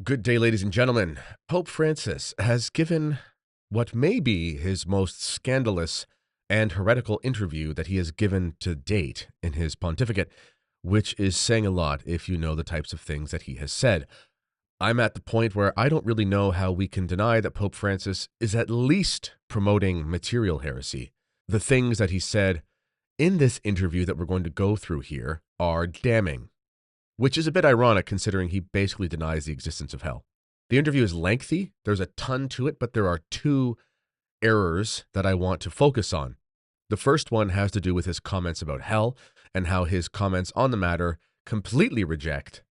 Good day, ladies and gentlemen. Pope Francis has given what may be his most scandalous and heretical interview that he has given to date in his pontificate, which is saying a lot if you know the types of things that he has said. I'm at the point where I don't really know how we can deny that Pope Francis is at least promoting material heresy. The things that he said in this interview that we're going to go through here are damning, which is a bit ironic considering he basically denies the existence of hell. The interview is lengthy. There's a ton to it, but there are two errors that I want to focus on. The first one has to do with his comments about hell and how his comments on the matter completely reject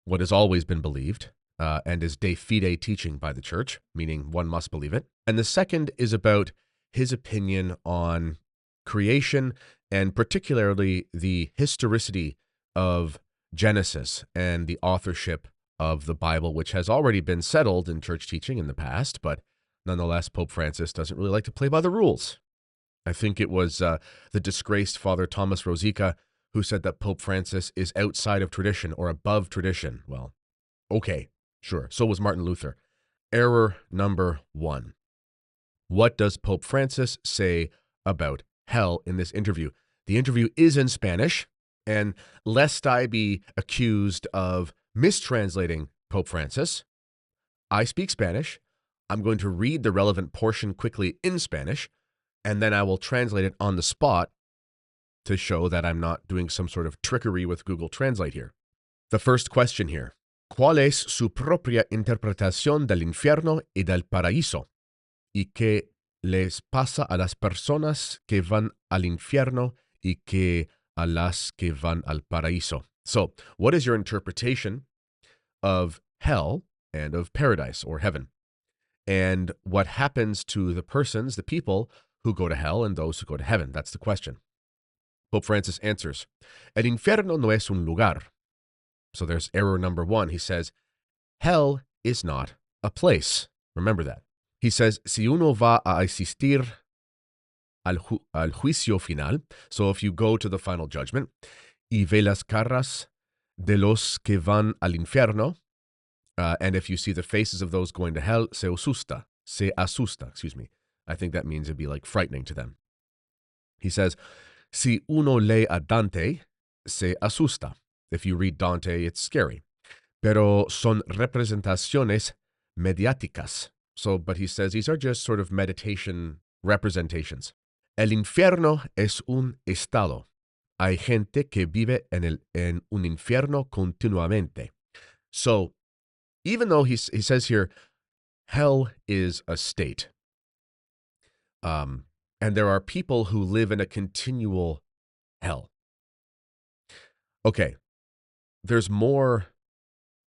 what has always been believed and is de fide teaching by the church, meaning one must believe it. And the second is about his opinion on creation and particularly the historicity of Genesis and the authorship of the Bible, which has already been settled in church teaching in the past, but nonetheless, Pope Francis doesn't really like to play by the rules. I think it was the disgraced Father Thomas Rosica who said that Pope Francis is outside of tradition or above tradition. Well, okay, sure. So was Martin Luther. Error number one. What does Pope Francis say about hell in this interview? The interview is in Spanish. And lest I be accused of mistranslating Pope Francis, I speak Spanish. I'm going to read the relevant portion quickly in Spanish, and then I will translate it on the spot to show that I'm not doing some sort of trickery with Google Translate here. The first question here. ¿Cuál es su propia interpretación del infierno y del paraíso? ¿Y qué les pasa a las personas que van al infierno y que a las que van al paraíso? So, what is your interpretation of hell and of paradise or heaven? And what happens to the persons, the people who go to hell and those who go to heaven? That's the question. Pope Francis answers, El infierno no es un lugar. So there's error number one. He says, hell is not a place. Remember that. He says, si uno va a asistir al juicio final, so if you go to the final judgment, y ve las caras de los que van al infierno, and if you see the faces of those going to hell, se asusta, excuse me. I think that means it'd be like frightening to them. He says, si uno lee a Dante, se asusta. If you read Dante, it's scary. Pero son representaciones mediáticas. So, but he says these are just sort of meditation representations. El infierno es un estado. Hay gente que vive en un infierno continuamente. So, even though he says here, hell is a state, and there are people who live in a continual hell. Okay, there's more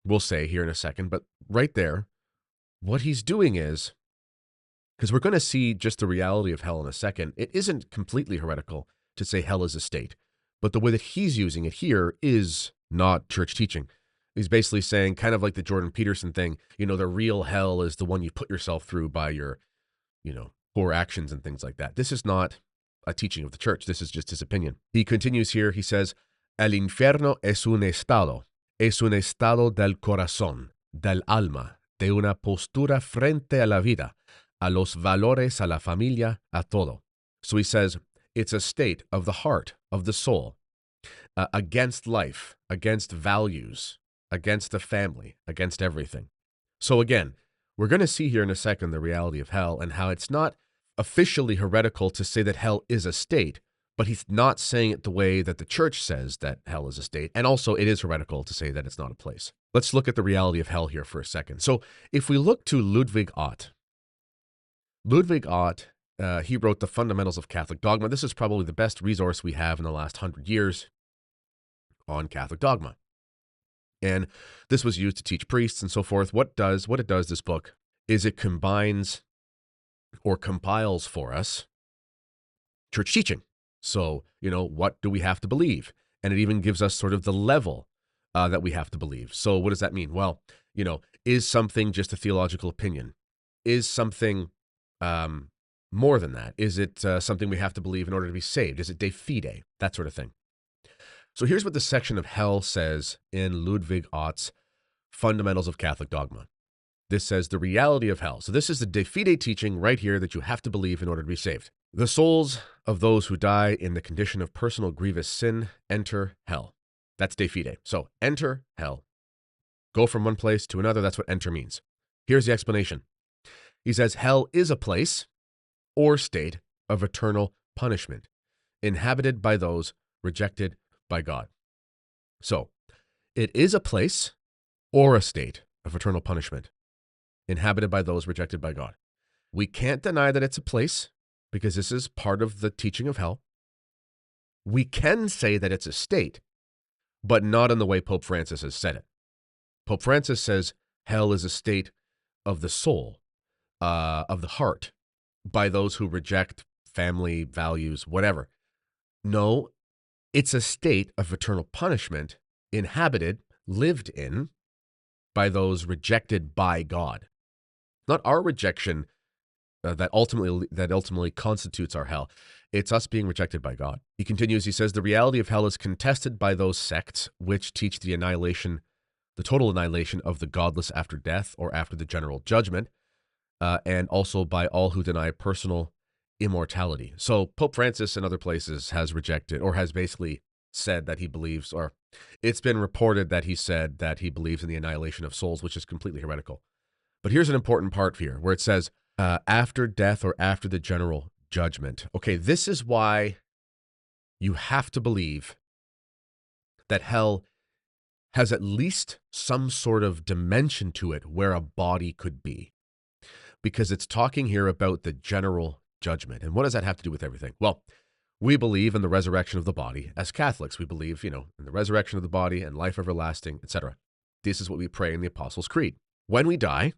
we'll say here in a second, but right there, what he's doing is, because we're going to see just the reality of hell in a second, it isn't completely heretical to say hell is a state, but the way that he's using it here is not church teaching. He's basically saying, kind of like the Jordan Peterson thing, the real hell is the one you put yourself through by your, poor actions and things like that. This is not a teaching of the church. This is just his opinion. He continues here. He says, El infierno es un estado del corazón, del alma, de una postura frente a la vida, a los valores, a la familia, a todo. So he says, it's a state of the heart, of the soul, against life, against values, against the family, against everything. So again, we're going to see here in a second the reality of hell and how it's not officially heretical to say that hell is a state, but he's not saying it the way that the church says that hell is a state. And also it is heretical to say that it's not a place. Let's look at the reality of hell here for a second. So if we look to Ludwig Ott, he wrote The Fundamentals of Catholic Dogma. This is probably the best resource we have in the last 100 years on Catholic dogma. And this was used to teach priests and so forth. What it does, this book, is it combines or compiles for us church teaching. So, what do we have to believe? And it even gives us sort of the level that we have to believe. So what does that mean? Well, is something just a theological opinion? Is something more than that? Is it something we have to believe in order to be saved? Is it de fide? That sort of thing. So here's what the section of hell says in Ludwig Ott's fundamentals of Catholic dogma. This says the reality of hell. So this is the de fide teaching right here that you have to believe in order to be saved. The souls of those who die in the condition of personal grievous sin enter hell. That's de fide. So enter hell. Go from one place to another. That's what enter means. Here's the explanation. He says hell is a place or state of eternal punishment inhabited by those rejected by God. So it is a place or a state of eternal punishment inhabited by those rejected by God. We can't deny that it's a place because this is part of the teaching of hell. We can say that it's a state, but not in the way Pope Francis has said it. Pope Francis says hell is a state of the soul, of the heart, by those who reject family, values, whatever. No, it's a state of eternal punishment inhabited, lived in, by those rejected by God. Not our rejection that ultimately constitutes our hell. It's us being rejected by God. He continues, he says, the reality of hell is contested by those sects which teach the total annihilation of the godless after death or after the general judgment, and also by all who deny personal immortality. So Pope Francis in other places has rejected or has basically said that he believes, or it's been reported that he said that he believes in the annihilation of souls, which is completely heretical. But here's an important part here where it says, after death or after the general judgment. Okay, this is why you have to believe that hell has at least some sort of dimension to it where a body could be. Because it's talking here about the general judgment. And what does that have to do with everything? Well, we believe in the resurrection of the body. As Catholics, we believe, in the resurrection of the body and life everlasting, etc. This is what we pray in the Apostles' Creed. When we die,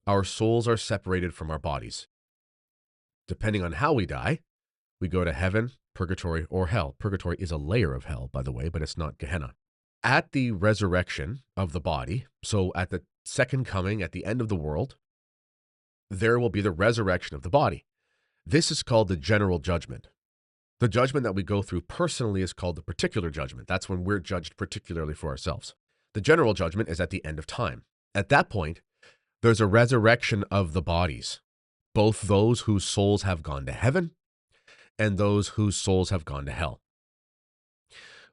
our souls are separated from our bodies. Depending on how we die, we go to heaven, purgatory, or hell. Purgatory is a layer of hell, by the way, but it's not Gehenna. At the resurrection of the body, so at the second coming, at the end of the world, there will be the resurrection of the body. This is called the general judgment. The judgment that we go through personally is called the particular judgment. That's when we're judged particularly for ourselves. The general judgment is at the end of time. At that point, there's a resurrection of the bodies, both those whose souls have gone to heaven and those whose souls have gone to hell.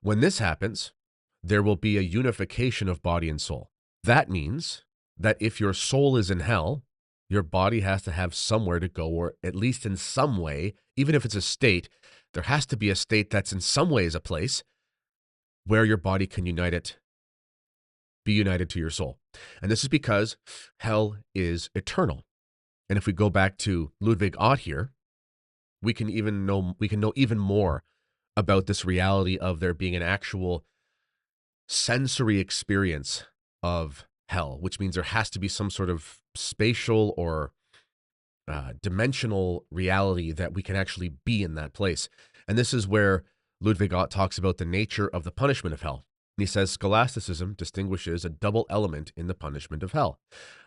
When this happens, there will be a unification of body and soul. That means that if your soul is in hell, your body has to have somewhere to go, or at least in some way, even if it's a state, there has to be a state that's in some ways a place where your body can be united to your soul. And this is because hell is eternal. And if we go back to Ludwig Ott here, we can know even more about this reality of there being an actual sensory experience of hell, which means there has to be some sort of spatial or dimensional reality that we can actually be in that place. And this is where Ludwig Ott talks about the nature of the punishment of hell. And he says, scholasticism distinguishes a double element in the punishment of hell: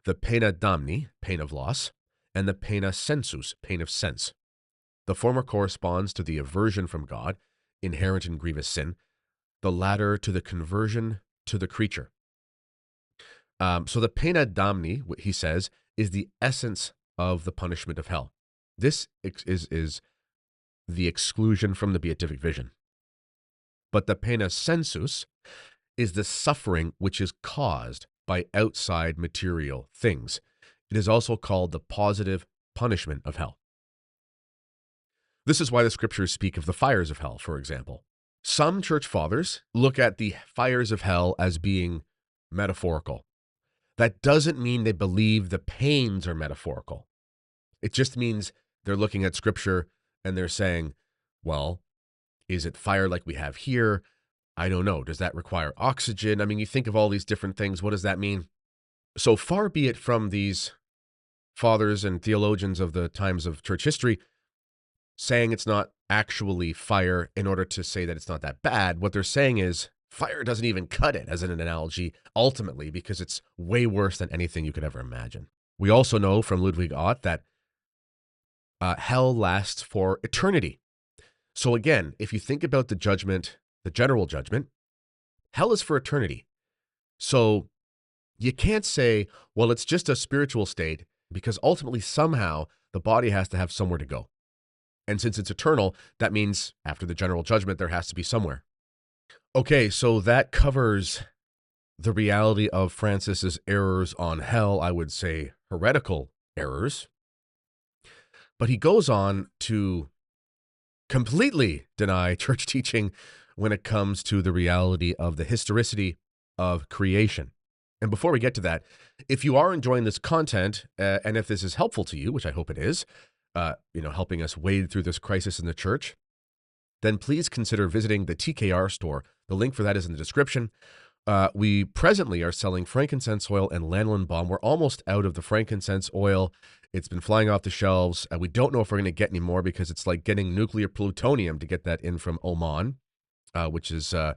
the pena damni, pain of loss, and the pena sensus, pain of sense. The former corresponds to the aversion from God, inherent in grievous sin, the latter to the conversion to the creature. So the pena damni, he says, is the essence of the punishment of hell. This is the exclusion from the beatific vision. But the pena sensus is the suffering which is caused by outside material things. It is also called the positive punishment of hell. This is why the scriptures speak of the fires of hell, for example. Some church fathers look at the fires of hell as being metaphorical. That doesn't mean they believe the pains are metaphorical. It just means they're looking at scripture and they're saying, well, is it fire like we have here? I don't know. Does that require oxygen? I mean, you think of all these different things. What does that mean? So far be it from these fathers and theologians of the times of church history saying it's not actually fire in order to say that it's not that bad. What they're saying is fire doesn't even cut it as an analogy, ultimately, because it's way worse than anything you could ever imagine. We also know from Ludwig Ott that hell lasts for eternity. So again, if you think about the judgment, the general judgment, hell is for eternity. So You can't say, well, it's just a spiritual state, because ultimately, somehow, the body has to have somewhere to go. And since it's eternal, that means after the general judgment, there has to be somewhere. Okay, so that covers the reality of Francis's errors on hell, I would say heretical errors. But he goes on to completely deny church teaching when it comes to the reality of the historicity of creation. And before we get to that, if you are enjoying this content, and if this is helpful to you, which I hope it is, helping us wade through this crisis in the church, then please consider visiting the TKR store. The link for that is in the description. We presently are selling frankincense oil and lanolin balm. We're almost out of the frankincense oil. It's been flying off the shelves. We don't know if we're going to get any more because it's like getting nuclear plutonium to get that in from Oman, which is a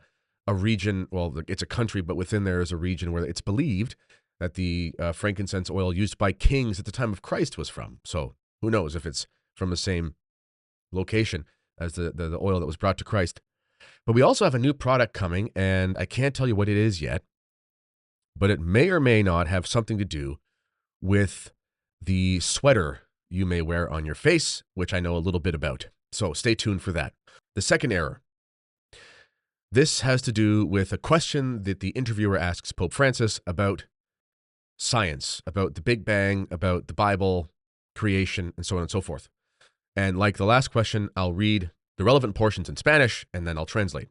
region, well, it's a country, but within there is a region where it's believed that the frankincense oil used by kings at the time of Christ was from. So who knows if it's from the same location as the oil that was brought to Christ. But we also have a new product coming, and I can't tell you what it is yet, but it may or may not have something to do with the sweater you may wear on your face, which I know a little bit about. So stay tuned for that. The second error. This has to do with a question that the interviewer asks Pope Francis about science, about the Big Bang, about the Bible, creation, and so on and so forth. And like the last question, I'll read the relevant portions in Spanish, and then I'll translate.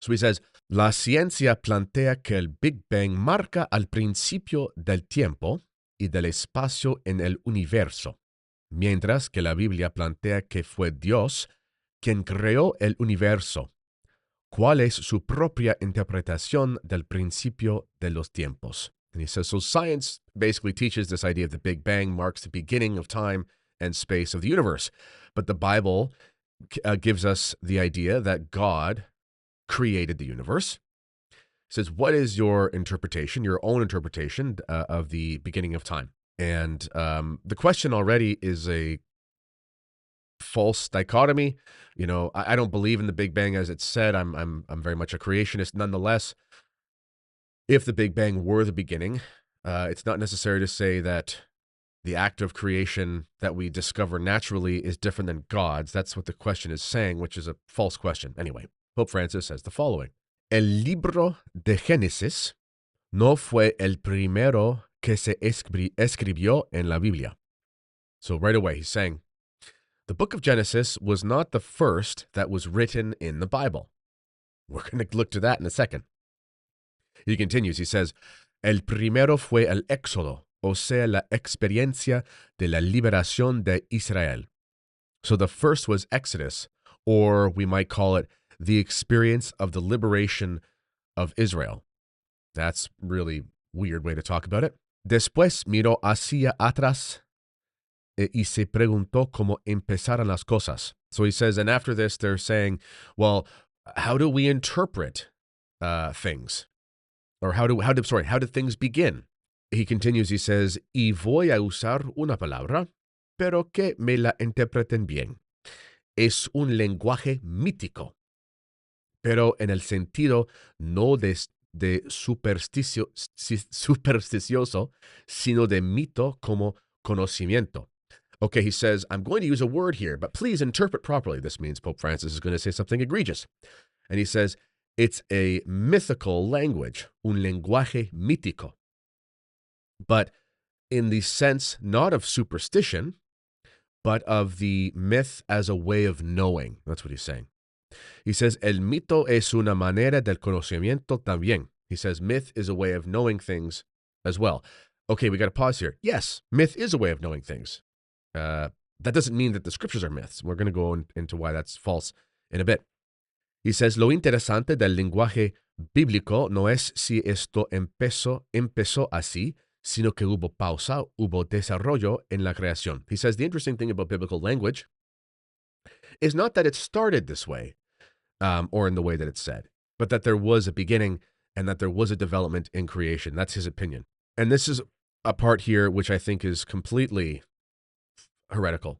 So he says, La ciencia plantea que el Big Bang marca al principio del tiempo y del espacio en el universo, mientras que la Biblia plantea que fue Dios quien creó el universo. ¿Cuál es su propia interpretación del principio de los tiempos? And he says, so science basically teaches this idea of the Big Bang marks the beginning of time and space of the universe. But the Bible gives us the idea that God created the universe. It says, what is your interpretation, your own interpretation of the beginning of time? And the question already is a false dichotomy. I don't believe in the Big Bang as it's said. I'm very much a creationist. Nonetheless, if the Big Bang were the beginning, it's not necessary to say that the act of creation that we discover naturally is different than God's. That's what the question is saying, which is a false question. Anyway, Pope Francis says the following. El libro de Génesis no fue el primero que se escribió en la Biblia. So right away, he's saying, the book of Genesis was not the first that was written in the Bible. We're going to look to that in a second. He continues, he says, El primero fue el Éxodo, o sea, la experiencia de la liberación de Israel. So the first was Exodus, or we might call it the experience of the liberation of Israel. That's really weird way to talk about it. Después miró hacia atrás y se preguntó cómo empezaron las cosas. So he says, and after this, they're saying, well, how do we interpret things? Or how do things begin? He continues, he says, y voy a usar una palabra, pero que me la interpreten bien. Es un lenguaje mítico, pero en el sentido no de supersticioso, sino de mito como conocimiento. Okay, he says, I'm going to use a word here, but please interpret properly. This means Pope Francis is going to say something egregious. And he says, it's a mythical language, un lenguaje mítico. But in the sense not of superstition, but of the myth as a way of knowing. That's what he's saying. He says, el mito es una manera del conocimiento también. He says, myth is a way of knowing things as well. Okay, we got to pause here. Yes, myth is a way of knowing things. That doesn't mean that the scriptures are myths. We're going to go into why that's false in a bit. He says, lo interesante del lenguaje bíblico no es si esto empezó así, sino que hubo pausa, hubo desarrollo en la creación. He says, the interesting thing about biblical language is not that it started this way, or in the way that it's said, but that there was a beginning and that there was a development in creation. That's his opinion. And this is a part here which I think is completely heretical.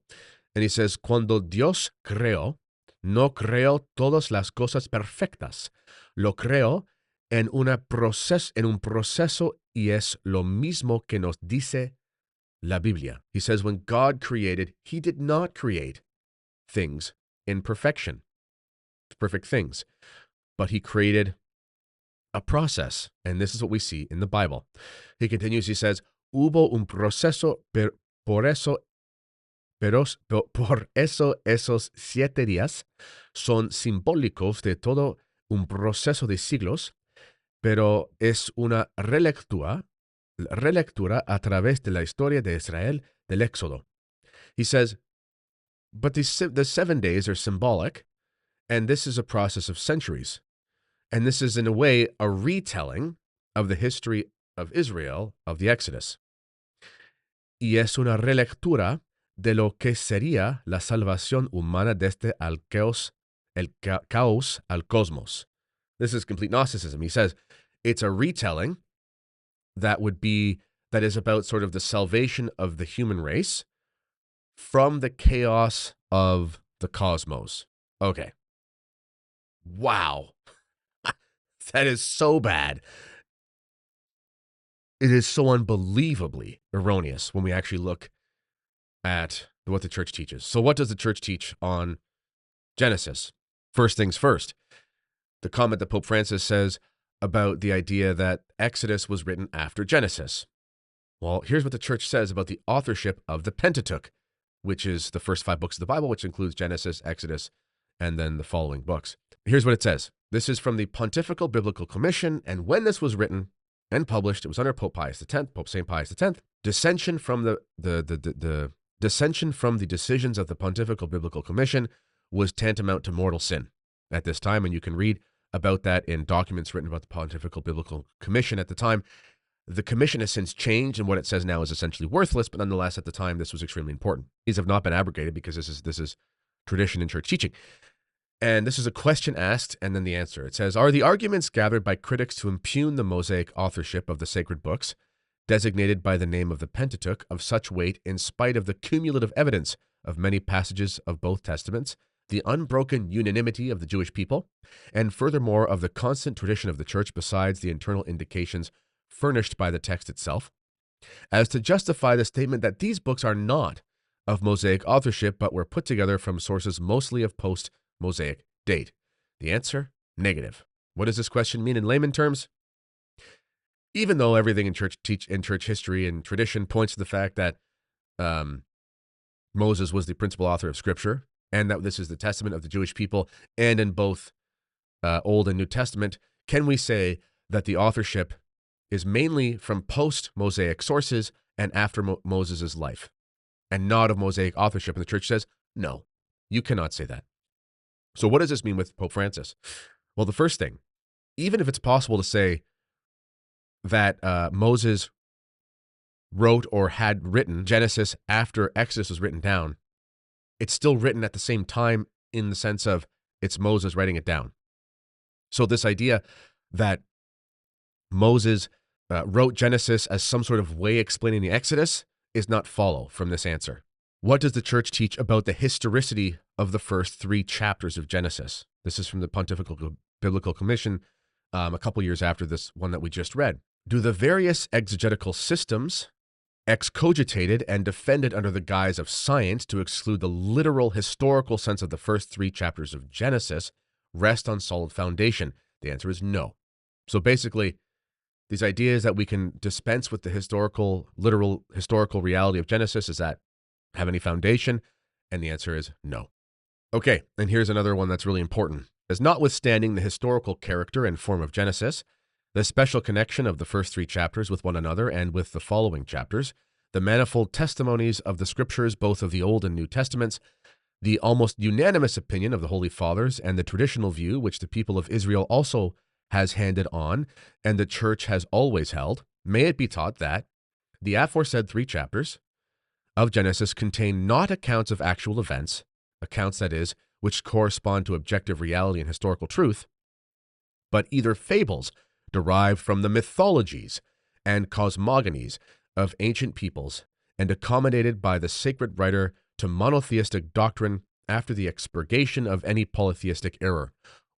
And he says, cuando Dios creó, no creó todas las cosas perfectas. Lo creó en un proceso y es lo mismo que nos dice la Biblia. He says when God created, he did not create things in perfection, perfect things, but he created a process. And this is what we see in the Bible. He continues, he says, hubo un proceso, por eso esos 7 días son simbólicos de todo un proceso de siglos, pero es una relectura a través de la historia de Israel del Éxodo. He says, but the 7 days are symbolic, and this is a process of centuries. And this is, in a way, a retelling of the history of Israel, of the Exodus. Y es una relectura de lo que sería la salvación humana desde el caos al cosmos. This is complete Gnosticism. He says it's a retelling that is about sort of the salvation of the human race from the chaos of the cosmos. Okay. Wow. That is so bad. It is so unbelievably erroneous when we actually look at what the church teaches. So what does the church teach on Genesis? First things first, the comment that Pope Francis says about the idea that Exodus was written after Genesis. Well, here's what the church says about the authorship of the Pentateuch, which is the first 5 books of the Bible, which includes Genesis, Exodus, and then the following books. Here's what it says. This is from the Pontifical Biblical Commission, and when this was written and published, it was under Pope Pius X, Pope St. Pius X. Dissension from the dissension from the decisions of the Pontifical Biblical Commission was tantamount to mortal sin at this time, and you can read about that in documents written about the Pontifical Biblical Commission at the time. The commission has since changed, and what it says now is essentially worthless, but nonetheless, at the time, this was extremely important. These have not been abrogated because this is tradition in church teaching. And this is a question asked, and then the answer. It says, are the arguments gathered by critics to impugn the Mosaic authorship of the sacred books, designated by the name of the Pentateuch, of such weight in spite of the cumulative evidence of many passages of both testaments, the unbroken unanimity of the Jewish people, and furthermore of the constant tradition of the church besides the internal indications furnished by the text itself, as to justify the statement that these books are not of Mosaic authorship but were put together from sources mostly of post-Mosaic date? The answer, negative. What does this question mean in layman terms? Even though everything in church history and tradition points to the fact that Moses was the principal author of Scripture, and that this is the testament of the Jewish people, and in both Old and New Testament, can we say that the authorship is mainly from post-Mosaic sources and after Moses' life, and not of Mosaic authorship? And the church says, no, you cannot say that. So what does this mean with Pope Francis? Well, the first thing, even if it's possible to say that Moses wrote or had written Genesis after Exodus was written down, it's still written at the same time in the sense of it's Moses writing it down. So this idea that Moses wrote Genesis as some sort of way explaining the Exodus is not follow from this answer. What does the church teach about the historicity of the first 3 chapters of Genesis? This is from the Pontifical Biblical Commission a couple years after this one that we just read. Do the various exegetical systems excogitated and defended under the guise of science to exclude the literal historical sense of the first 3 chapters of Genesis rest on solid foundation? The answer is no. So basically, these ideas that we can dispense with the literal historical reality of Genesis, does that have any foundation? And the answer is no. Okay, and here's another one that's really important. As notwithstanding the historical character and form of Genesis, the special connection of the first 3 chapters with one another and with the following chapters, the manifold testimonies of the Scriptures, both of the Old and New Testaments, the almost unanimous opinion of the Holy Fathers, and the traditional view which the people of Israel also has handed on, and the Church has always held, may it be taught that the aforesaid 3 chapters of Genesis contain not accounts of actual events, accounts, that is, which correspond to objective reality and historical truth, but either fables derived from the mythologies and cosmogonies of ancient peoples and accommodated by the sacred writer to monotheistic doctrine after the expurgation of any polytheistic error,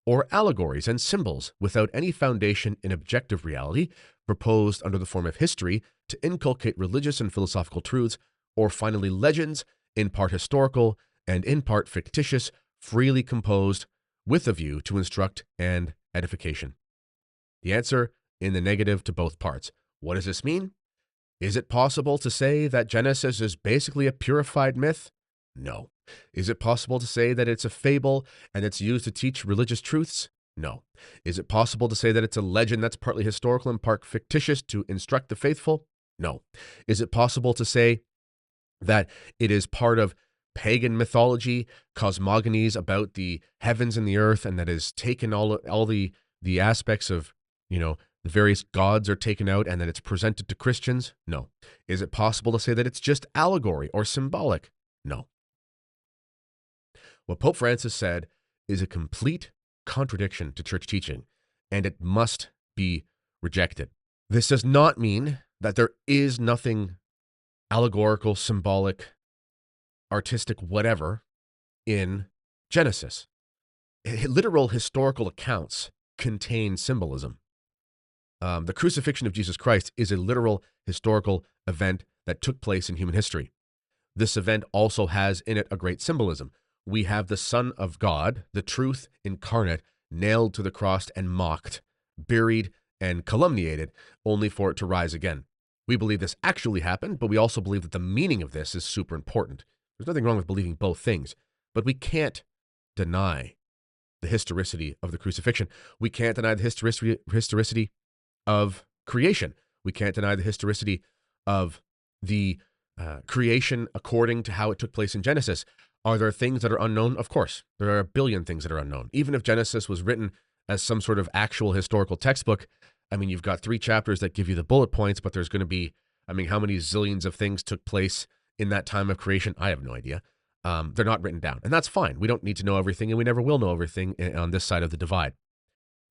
or allegories and symbols without any foundation in objective reality, proposed under the form of history to inculcate religious and philosophical truths, or finally legends, in part historical and in part fictitious, freely composed with a view to instruct and edification. The answer in the negative to both parts. What does this mean? Is it possible to say that Genesis is basically a purified myth? No. Is it possible to say that it's a fable and it's used to teach religious truths? No. Is it possible to say that it's a legend that's partly historical and part fictitious to instruct the faithful? No. Is it possible to say that it is part of pagan mythology, cosmogonies about the heavens and the earth, and that is taken all the aspects of, the various gods are taken out and that it's presented to Christians? No. Is it possible to say that it's just allegory or symbolic? No. What Pope Francis said is a complete contradiction to church teaching, and it must be rejected. This does not mean that there is nothing allegorical, symbolic, artistic, whatever in Genesis. Literal historical accounts contain symbolism. The crucifixion of Jesus Christ is a literal historical event that took place in human history. This event also has in it a great symbolism. We have the Son of God, the truth incarnate, nailed to the cross and mocked, buried and calumniated, only for it to rise again. We believe this actually happened, but we also believe that the meaning of this is super important. There's nothing wrong with believing both things, but we can't deny the historicity of the crucifixion. We can't deny the historicity of creation. We can't deny the historicity of the creation according to how it took place in Genesis. Are there things that are unknown? Of course. There are a billion things that are unknown. Even if Genesis was written as some sort of actual historical textbook, you've got 3 chapters that give you the bullet points, but there's going to be, how many zillions of things took place in that time of creation? I have no idea. They're not written down, and that's fine. We don't need to know everything, and we never will know everything on this side of the divide.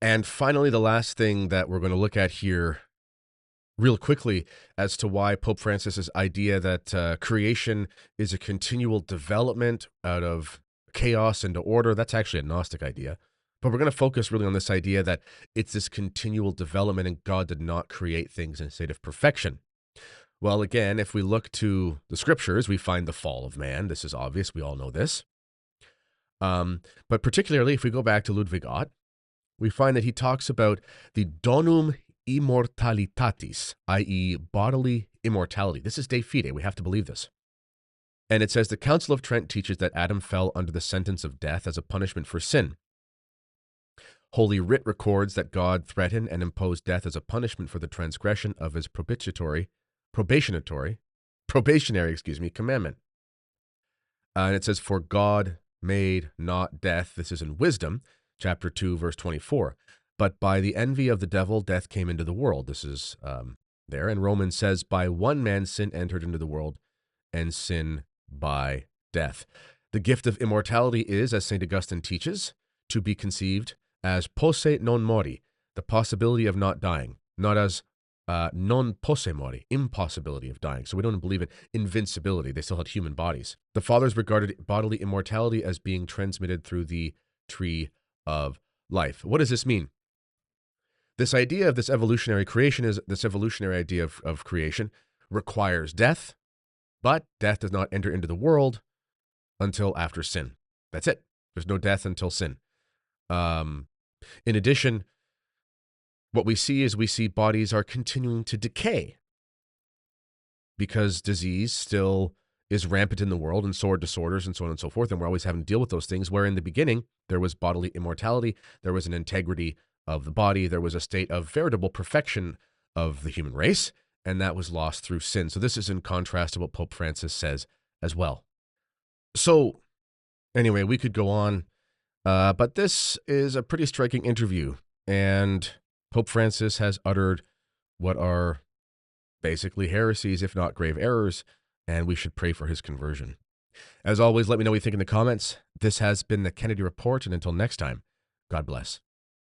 And finally, the last thing that we're going to look at here real quickly as to why Pope Francis's idea that creation is a continual development out of chaos into order, that's actually a Gnostic idea. But we're going to focus really on this idea that it's this continual development and God did not create things in a state of perfection. Well, again, if we look to the scriptures, we find the fall of man. This is obvious. We all know this. But particularly if we go back to Ludwig Ott, we find that he talks about the donum immortalitatis, i.e. bodily immortality. This is de fide. We have to believe this. And it says the Council of Trent teaches that Adam fell under the sentence of death as a punishment for sin. Holy Writ records that God threatened and imposed death as a punishment for the transgression of his probationary commandment. And it says, for God made not death, this is in Wisdom, chapter 2, verse 24. But by the envy of the devil, death came into the world. This is there. And Romans says, by one man sin entered into the world, and sin by death. The gift of immortality is, as St. Augustine teaches, to be conceived as posse non mori, the possibility of not dying, not as non posse mori, impossibility of dying. So we don't believe in invincibility. They still had human bodies. The fathers regarded bodily immortality as being transmitted through the tree of life. What does this mean? This idea of this evolutionary creation is this evolutionary idea of creation requires death, but death does not enter into the world until after sin. That's it. There's no death until sin. In addition, what we see is bodies are continuing to decay because disease still is rampant in the world and sword disorders and so on and so forth. And we're always having to deal with those things where in the beginning there was bodily immortality, there was an integrity of the body, there was a state of veritable perfection of the human race, and that was lost through sin. So this is in contrast to what Pope Francis says as well. So anyway, we could go on, but this is a pretty striking interview, and Pope Francis has uttered what are basically heresies, if not grave errors, and we should pray for his conversion. As always, let me know what you think in the comments. This has been the Kennedy Report, and until next time, God bless.